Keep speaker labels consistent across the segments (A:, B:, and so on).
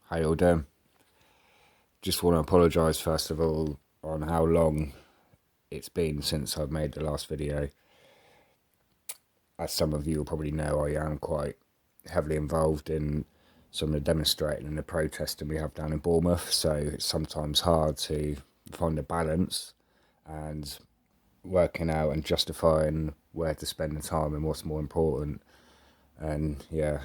A: How you all doing? Just want to apologise first of all on how long it's been since I've made the last video. As some of you will probably know, I am quite heavily involved in some of the demonstrating and the protesting we have down in Bournemouth, so it's sometimes hard to find a balance and working out and justifying where to spend the time and what's more important. And yeah,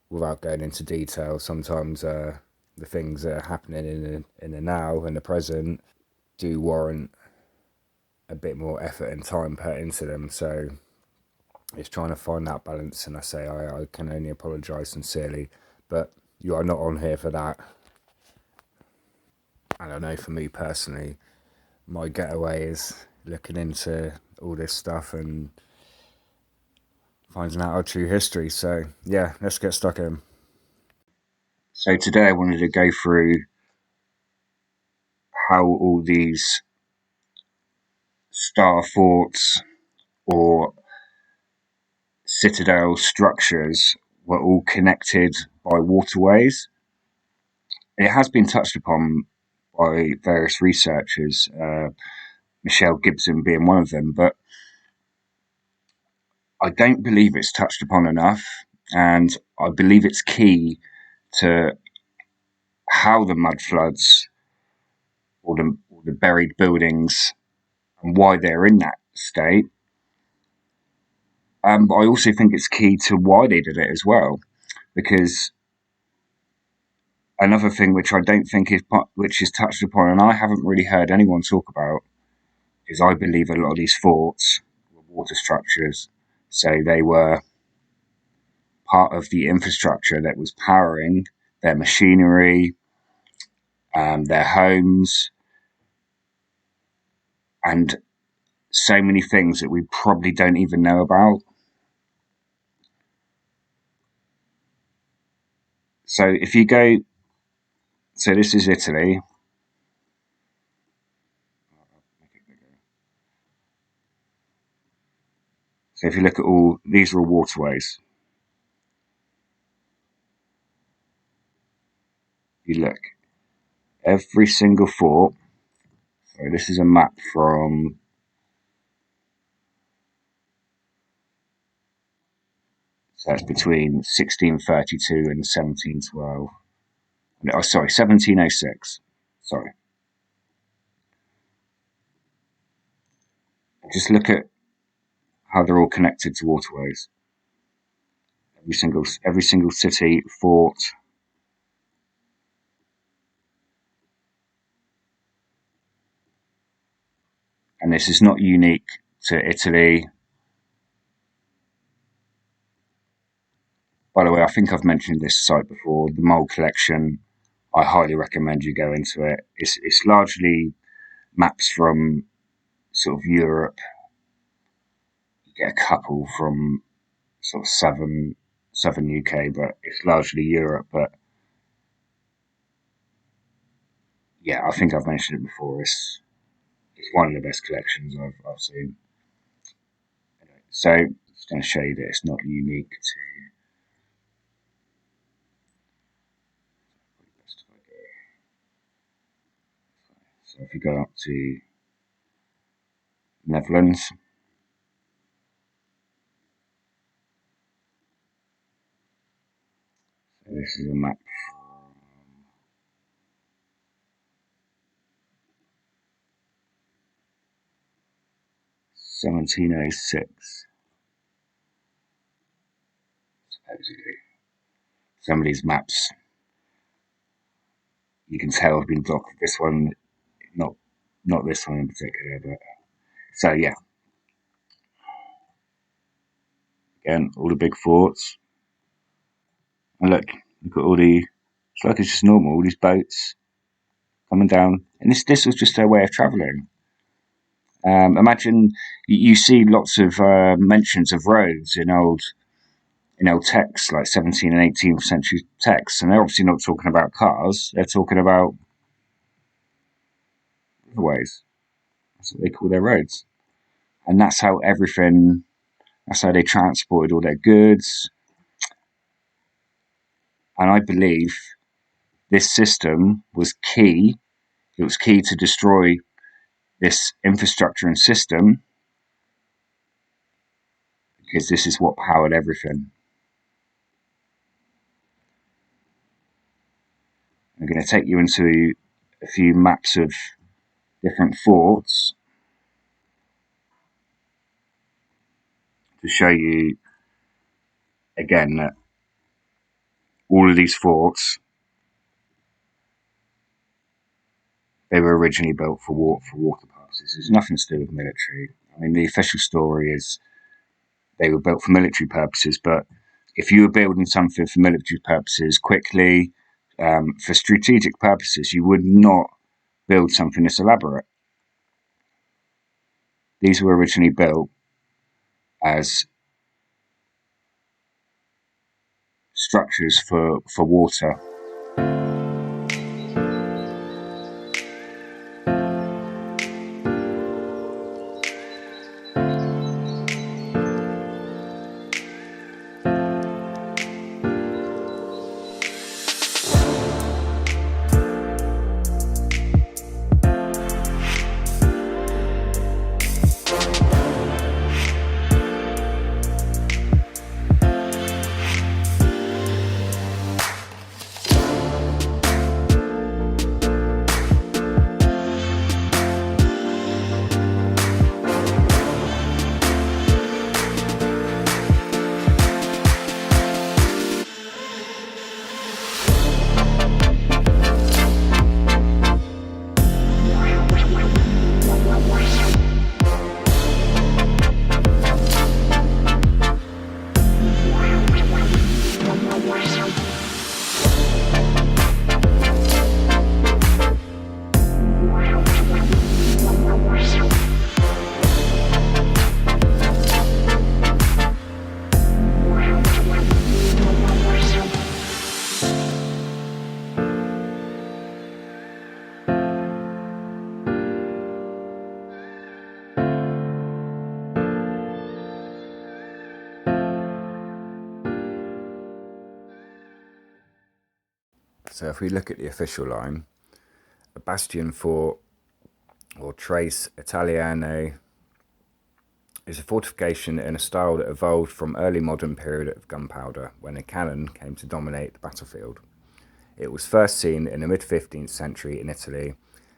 A: without going into detail, sometimes the things that are happening in the now and the present do warrant a bit more effort and time put into them. So it's trying to find that balance, and I can only apologise sincerely, but you are not on here for that. And I know for me personally, my getaway is looking into all this stuff and finding out our true history. So yeah, let's get stuck in. So today I wanted to go through how all these star forts or citadel structures were all connected by waterways. It has been touched upon by various researchers, Michelle Gibson being one of them, but I don't believe it's touched upon enough, and I believe it's key to how the mud floods or the buried buildings and why they're in that state. But I also think it's key to why they did it as well, because another thing which I don't think is touched upon, and I haven't really heard anyone talk about, is I believe a lot of these forts were water structures, so they were part of the infrastructure that was powering their machinery, their homes, and so many things that we probably don't even know about. So if you go, so this is Italy. So if you look at all, these are all waterways. You look, every single fort. So this is a map from, so it's between 1632 and 1712. Oh, sorry, 1706. Sorry. Just look at how they're all connected to waterways. Every single city, fort, and this is not unique to Italy. By the way, I think I've mentioned this site before, the Mole Collection. I highly recommend you go into it. It's largely maps from sort of Europe. You get a couple from sort of southern UK, but it's largely Europe. But yeah, I think I've mentioned it before. It's one of the best collections I've seen. Anyway, so I'm just going to show you that it's not unique to. So if you go up to Netherlands, so this is a map from 1706, supposedly. Some of these maps, you can tell have been blocked. This one, not this one in particular, but so yeah. Again, all the big forts, and look at all the. It's like it's just normal. All these boats coming down, and this was just their way of travelling. Imagine you see lots of mentions of roads in old texts, like 17th and 18th century texts, and they're obviously not talking about cars. They're talking about riverways. That's what they call their roads, and that's how everything. That's how they transported all their goods. And I believe this system was key. It was key to destroy this infrastructure and system, because this is what powered everything. I'm going to take you into a few maps of different forts to show you again that all of these forts, they were originally built for water purposes. There's nothing to do with military. I mean, the official story is they were built for military purposes, but if you were building something for military purposes quickly, for strategic purposes, you would not build something this elaborate. These were originally built as structures for water. So if we look at the official line, a bastion fort, or Trace Italiane, is a fortification in a style that evolved from early modern period of gunpowder, when a cannon came to dominate the battlefield. It was first seen in the mid-15th century in Italy.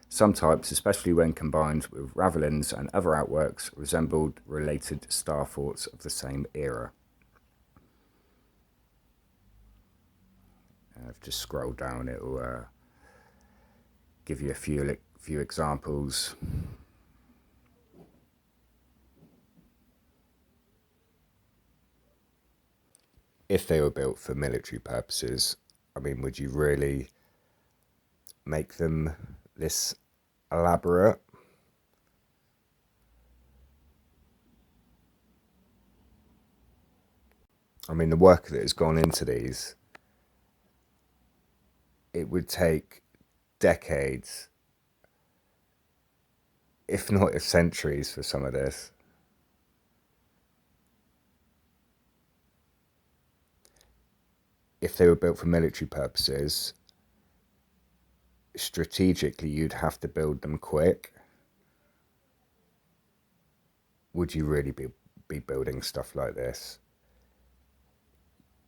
A: Some types, especially when combined with ravelins and other outworks, resembled related star forts of the same era. I've just scrolled down, it will give you a few examples. If they were built for military purposes, I mean, would you really make them this elaborate? I mean, the work that has gone into these, it would take decades, if not centuries, for some of this. If they were built for military purposes, strategically you'd have to build them quick. Would you really be building stuff like this?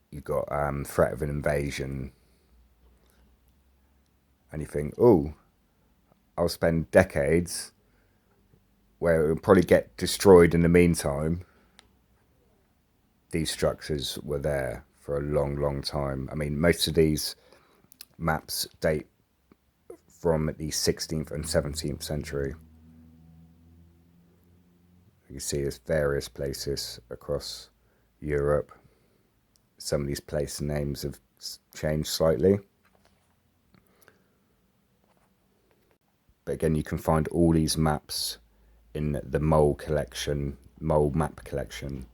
A: You got threat of an invasion, and you think, oh, I'll spend decades where it will probably get destroyed in the meantime. These structures were there for a long, long time. I mean, most of these maps date from the 16th and 17th century. You see there's various places across Europe. Some of these place names have changed slightly. But again, you can find all these maps in the mole map collection.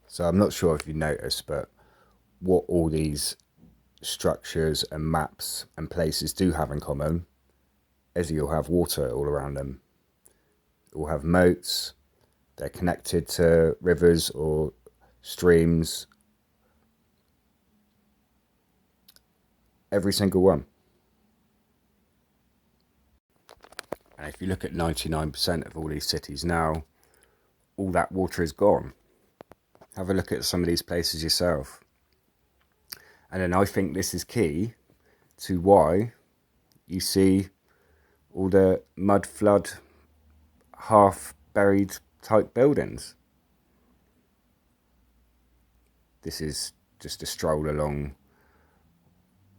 A: So I'm not sure if you noticed, but what all these structures and maps and places do have in common is you'll have water all around them. You'll have moats. They're connected to rivers or streams. Every single one. And if you look at 99% of all these cities now, all that water is gone. Have a look at some of these places yourself. And then I think this is key to why you see all the mud flood, half buried type buildings. This is just a stroll along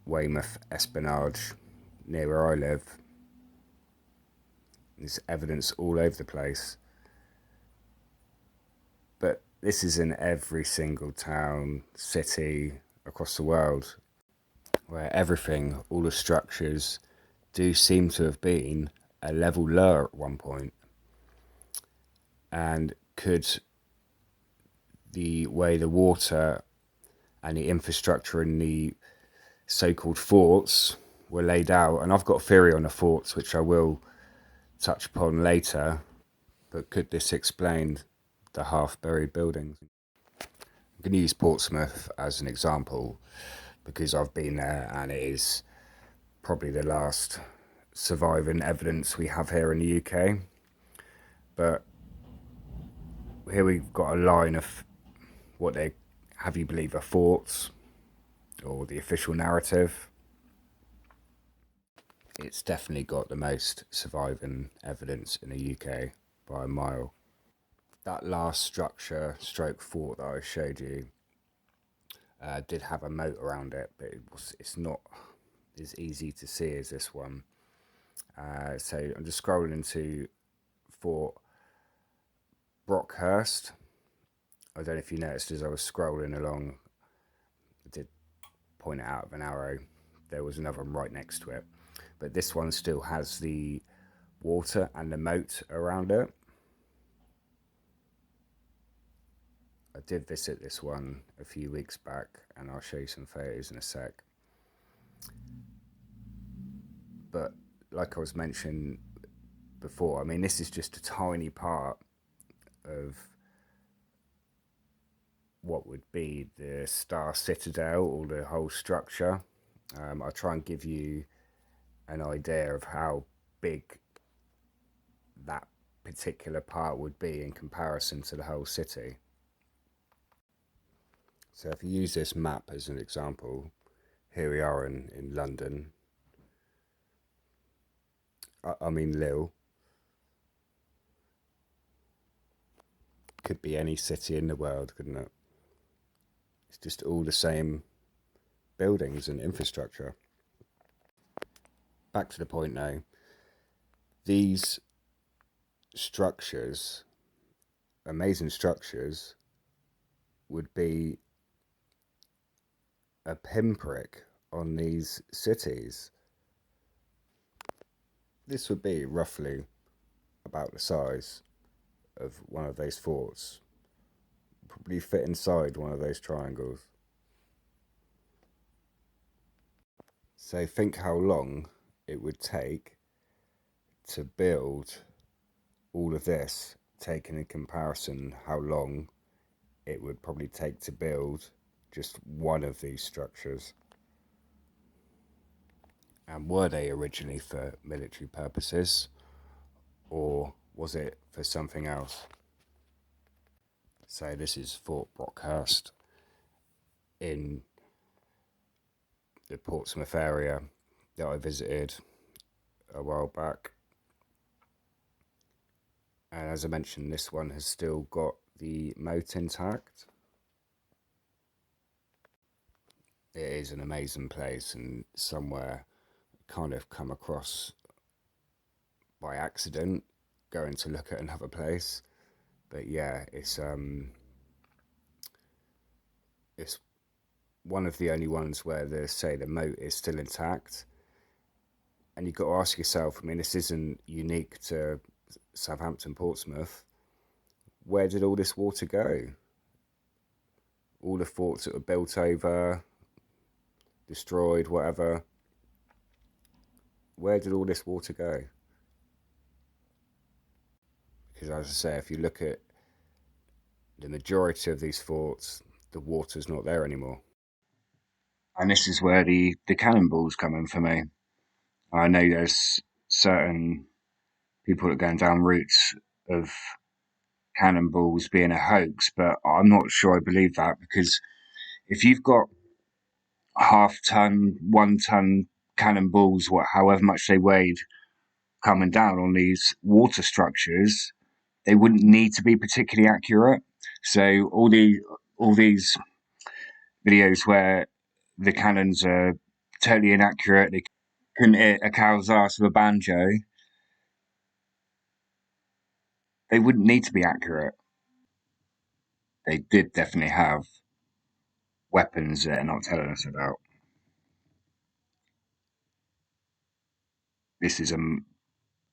A: Weymouth Esplanade near where I live. There's evidence all over the place. But this is in every single town, city across the world, where everything, all the structures, do seem to have been a level lower at one point. And could the way the water and the infrastructure in the so-called forts were laid out, and I've got a theory on the forts which I will touch upon later, but could this explain the half-buried buildings? I'm going to use Portsmouth as an example because I've been there and it is probably the last surviving evidence we have here in the UK. But here we've got a line of what they have you believe are forts, or the official narrative. It's definitely got the most surviving evidence in the UK by a mile. That last structure stroke fort that I showed you did have a moat around it, but it's not as easy to see as this one. So I'm just scrolling into Fort Brockhurst. I don't know if you noticed as I was scrolling along, I did point it out with an arrow. There was another one right next to it. But this one still has the water and the moat around it. I did visit this one a few weeks back and I'll show you some photos in a sec. But like I was mentioning before, I mean, this is just a tiny part of what would be the Star Citadel or the whole structure. I'll try and give you an idea of how big that particular part would be in comparison to the whole city. So if you use this map as an example, here we are in London. I mean Lille. Could be any city in the world, couldn't it? It's just all the same buildings and infrastructure. Back to the point now. These structures, amazing structures, would be a pinprick on these cities. This would be roughly about the size of one of those forts. Probably fit inside one of those triangles. So think how long it would take to build all of this, taking in comparison how long it would probably take to build just one of these structures. And were they originally for military purposes, or was it for something else? So this is Fort Brockhurst in the Portsmouth area that I visited a while back. And as I mentioned, this one has still got the moat intact. It is an amazing place and somewhere kind of come across by accident going to look at another place. But yeah, it's one of the only ones where the moat is still intact. And you've got to ask yourself, I mean, this isn't unique to Southampton, Portsmouth. Where did all this water go? All the forts that were built over, destroyed, whatever. Where did all this water go? Because as I say, if you look at the majority of these forts, the water's not there anymore. And this is where the cannonballs come in for me. I know there's certain people that are going down routes of cannonballs being a hoax, but I'm not sure I believe that, because if you've got half ton, 1 ton cannonballs, however much they weighed, coming down on these water structures, they wouldn't need to be particularly accurate. So all these videos where the cannons are totally inaccurate, they couldn't hit a cow's ass with a banjo, they wouldn't need to be accurate. They did definitely have weapons that they're not telling us about. This is an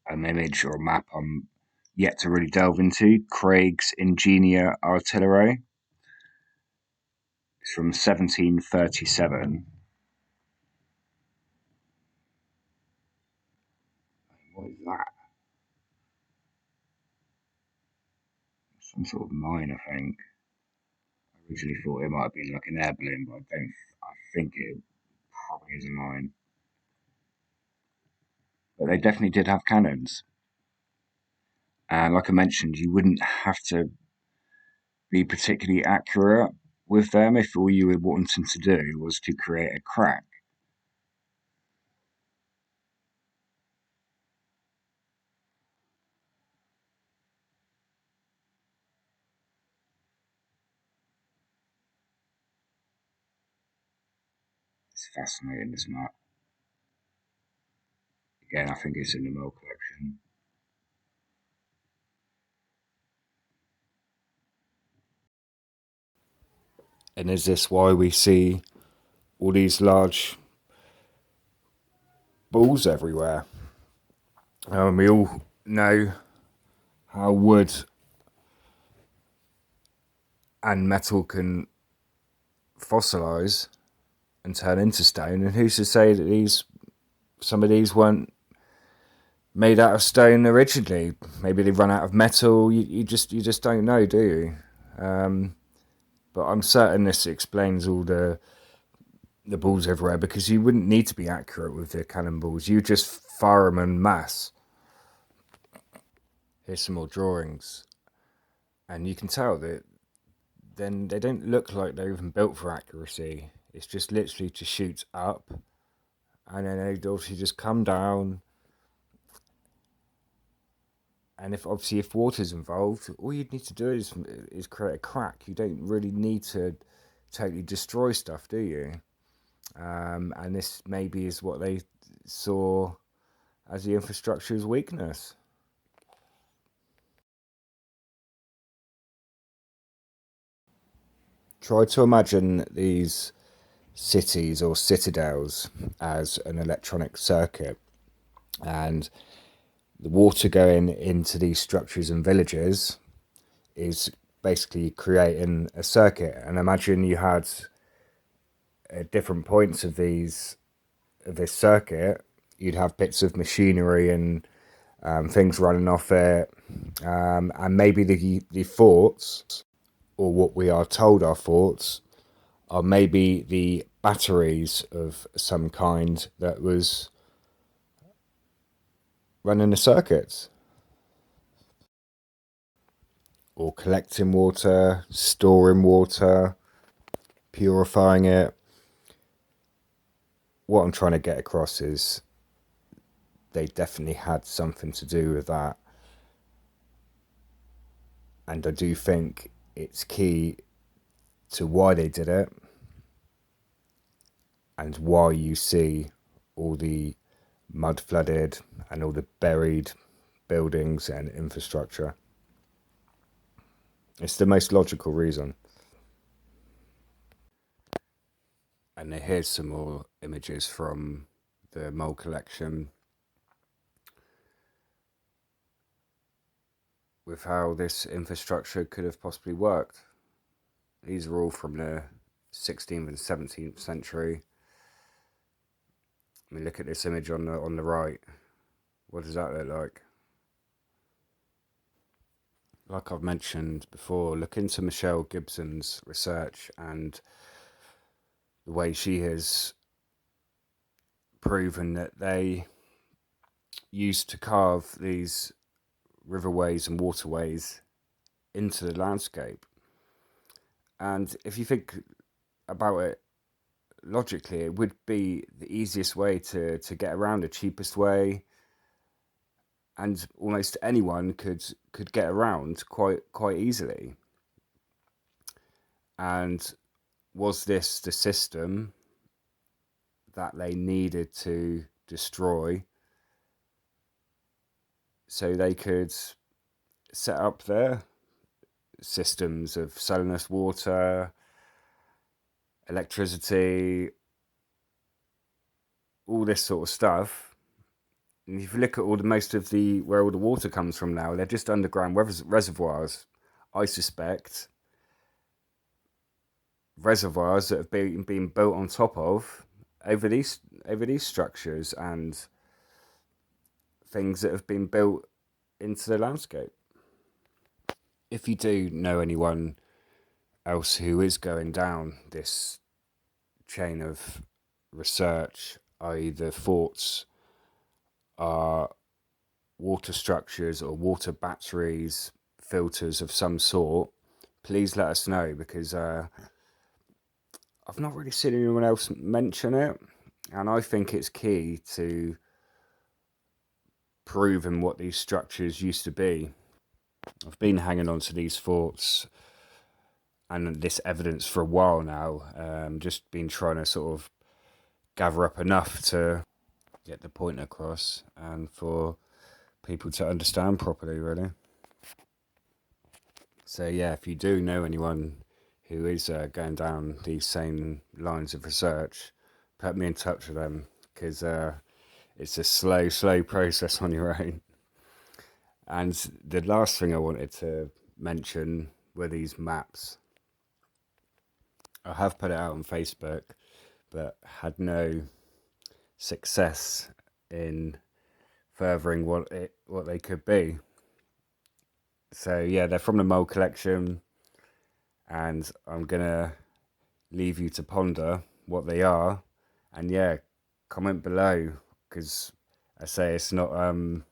A: image or a map I'm yet to really delve into. Craig's Ingenia Artillery. It's from 1737. What is that? Some sort of mine, I think. I originally thought it might have been like an air balloon, but I think it probably is a mine. But they definitely did have cannons. And like I mentioned, you wouldn't have to be particularly accurate with them if all you were wanting to do was to create a crack. It's fascinating, this map. Again, I think it's in the Mill collection. And is this why we see all these large balls everywhere? We all know how wood and metal can fossilize and turn into stone, and who's to say that some of these weren't made out of stone originally? Maybe they run out of metal. You just don't know, do you? But I'm certain this explains all the balls everywhere, because you wouldn't need to be accurate with the cannonballs. You just fire them en masse. Here's some more drawings, and you can tell that then they don't look like they're even built for accuracy. It's just literally to shoot up, and then they obviously just come down. And if water's involved, all you'd need to do is create a crack. You don't really need to totally destroy stuff, do you? And this maybe is what they saw as the infrastructure's weakness. Try to imagine these cities or citadels as an electronic circuit, and the water going into these structures and villages is basically creating a circuit. And imagine you had at different points of this circuit, you'd have bits of machinery and things running off it, and maybe the forts, or what we are told are forts, are maybe the batteries of some kind that was running the circuits, or collecting water, storing water, purifying it. What I'm trying to get across is they definitely had something to do with that. And I do think it's key to why they did it, and why you see all the mud flooded and all the buried buildings and infrastructure. It's the most logical reason. And here's some more images from the mole collection with how this infrastructure could have possibly worked. These are all from the 16th and 17th century. I mean, look at this image on the right. What does that look like? Like I've mentioned before, look into Michelle Gibson's research and the way she has proven that they used to carve these riverways and waterways into the landscape. And if you think about it logically, it would be the easiest way to get around, the cheapest way, and almost anyone could get around quite easily. And was this the system that they needed to destroy so they could set up their systems of selling us water, electricity, all this sort of stuff? And if you look at most of the where all the water comes from now, they're just underground reservoirs. I suspect reservoirs that have been built on top of over these structures and things that have been built into the landscape. If you do know anyone else who is going down this chain of research, i.e. the forts are water structures or water batteries, filters of some sort, please let us know, because I've not really seen anyone else mention it, and I think it's key to proving what these structures used to be. I've been hanging on to these forts and this evidence for a while now, just been trying to sort of gather up enough to get the point across and for people to understand properly, really. So yeah, if you do know anyone who is going down these same lines of research, put me in touch with them, because it's a slow process on your own. And the last thing I wanted to mention were these maps. I have put it out on Facebook, but had no success in furthering what they could be. So yeah, they're from the Mole collection, and I'm gonna leave you to ponder what they are, and yeah, comment below, because I say it's not a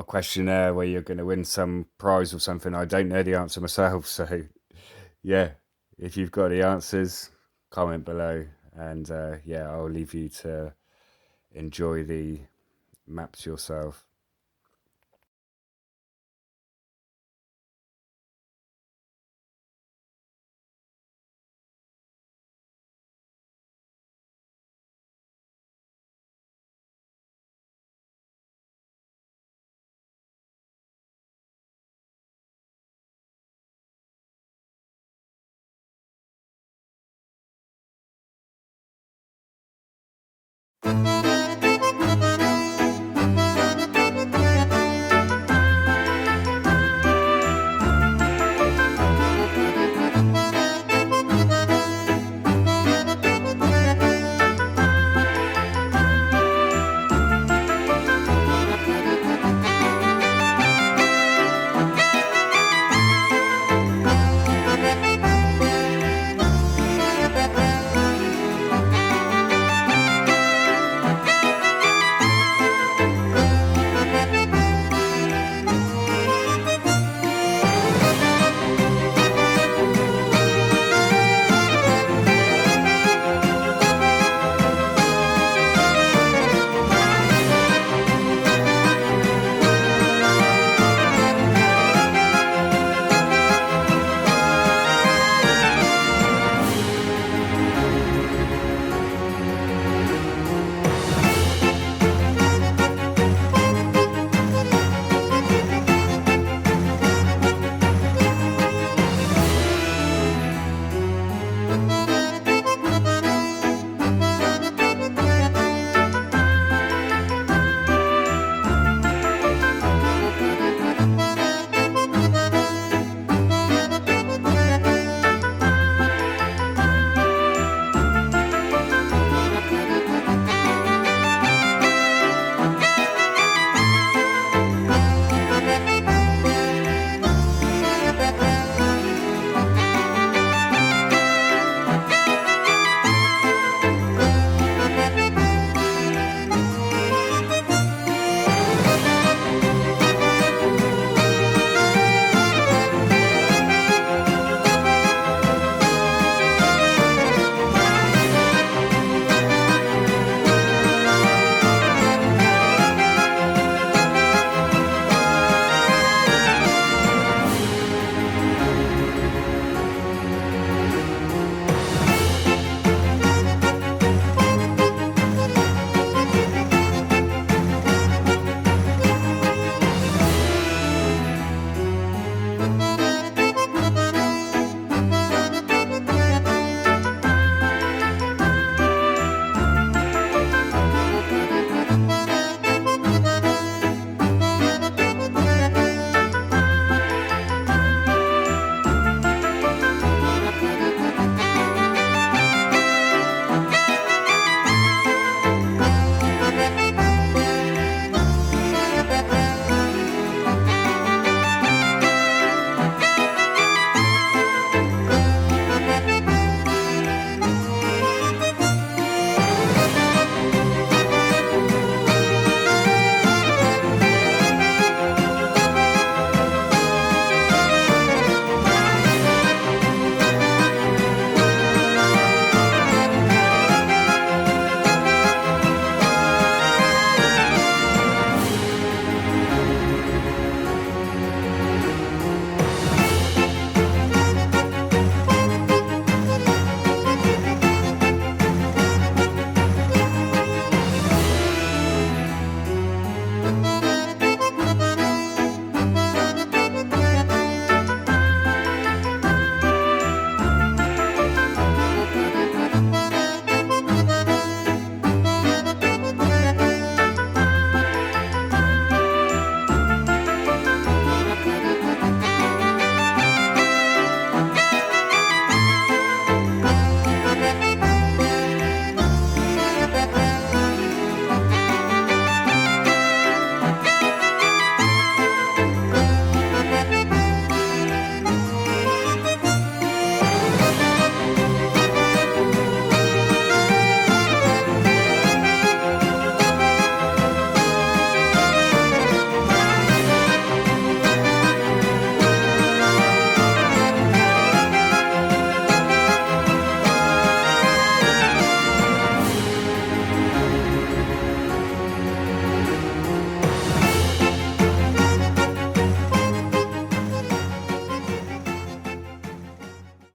A: questionnaire where you're going to win some prize or something. I don't know the answer myself, so yeah, if you've got the answers, comment below, and yeah, I'll leave you to enjoy the maps yourself.